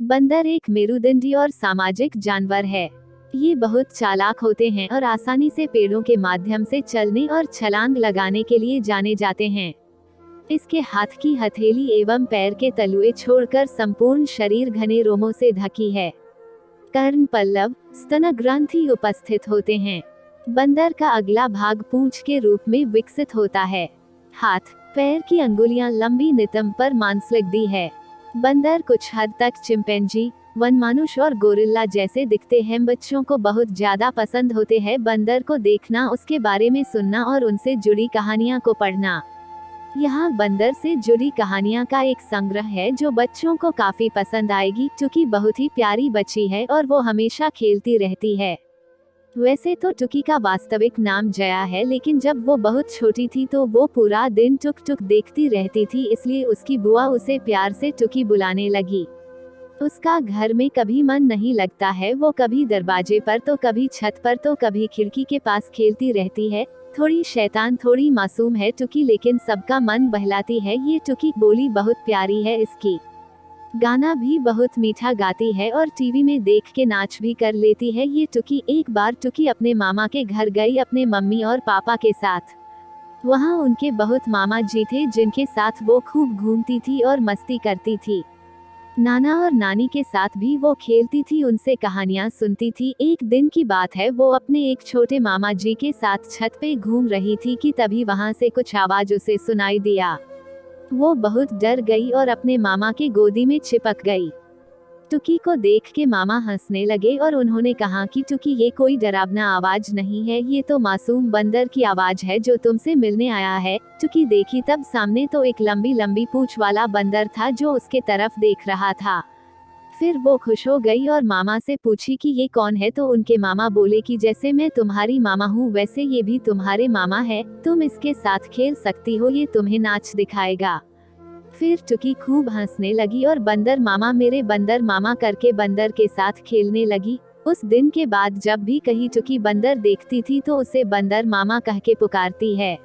बंदर एक मेरुदंडी और सामाजिक जानवर है। ये बहुत चालाक होते हैं और आसानी से पेड़ों के माध्यम से चलने और छलांग लगाने के लिए जाने जाते हैं। इसके हाथ की हथेली एवं पैर के तलुए छोड़कर संपूर्ण शरीर घने रोमों से ढकी है। कर्ण पल्लव, स्तन ग्रंथि उपस्थित होते हैं। बंदर का अगला भाग पूंछ के रूप में विकसित होता है। हाथ, पैर की अंगुलियां लंबी नितंब पर मांसलिगदी है। बंदर कुछ हद तक चिंपैंजी, वनमानुष और गोरिल्ला जैसे दिखते हैं। बच्चों को बहुत ज्यादा पसंद होते हैं बंदर को देखना, उसके बारे में सुनना और उनसे जुड़ी कहानियां को पढ़ना। यहाँ बंदर से जुड़ी कहानियां का एक संग्रह है जो बच्चों को काफी पसंद आएगी, क्योंकि बहुत ही प्यारी बच्ची है और वो हमेशा खेलती रहती है। वैसे तो टुकी का वास्तविक नाम जया है, लेकिन जब वो बहुत छोटी थी तो वो पूरा दिन टुक टुक देखती रहती थी, इसलिए उसकी बुआ उसे प्यार से टुकी बुलाने लगी। उसका घर में कभी मन नहीं लगता है, वो कभी दरवाजे पर तो कभी छत पर तो कभी खिड़की के पास खेलती रहती है। थोड़ी शैतान, थोड़ी मासूम है टुकी, लेकिन सबका मन बहलाती है। ये टुकी बोली बहुत प्यारी है, इसकी गाना भी बहुत मीठा गाती है और टीवी में देख के नाच भी कर लेती है ये टुकी। एक बार टुकी अपने मामा के घर गई अपने मम्मी और पापा के साथ। वहाँ उनके बहुत मामा जी थे जिनके साथ वो खूब घूमती थी और मस्ती करती थी। नाना और नानी के साथ भी वो खेलती थी, उनसे कहानियाँ सुनती थी। एक दिन की बात है, वो अपने एक छोटे मामा जी के साथ छत पे घूम रही थी कि तभी वहाँ से कुछ आवाज उसे सुनाई दिया। वो बहुत डर गई और अपने मामा के गोदी में चिपक गई। टुकी को देख के मामा हंसने लगे और उन्होंने कहा कि टुकी, ये कोई डरावना आवाज नहीं है, ये तो मासूम बंदर की आवाज है जो तुमसे मिलने आया है। टुकी देखी तब सामने तो एक लंबी लंबी पूंछ वाला बंदर था जो उसके तरफ देख रहा था। फिर वो खुश हो गई और मामा से पूछी कि ये कौन है, तो उनके मामा बोले कि जैसे मैं तुम्हारी मामा हूँ वैसे ये भी तुम्हारे मामा है, तुम इसके साथ खेल सकती हो, ये तुम्हें नाच दिखाएगा। फिर टुकी खूब हंसने लगी और बंदर मामा, मेरे बंदर मामा करके बंदर के साथ खेलने लगी। उस दिन के बाद जब भी कहीं टुकी बंदर देखती थी तो उसे बंदर मामा कह के पुकारती है।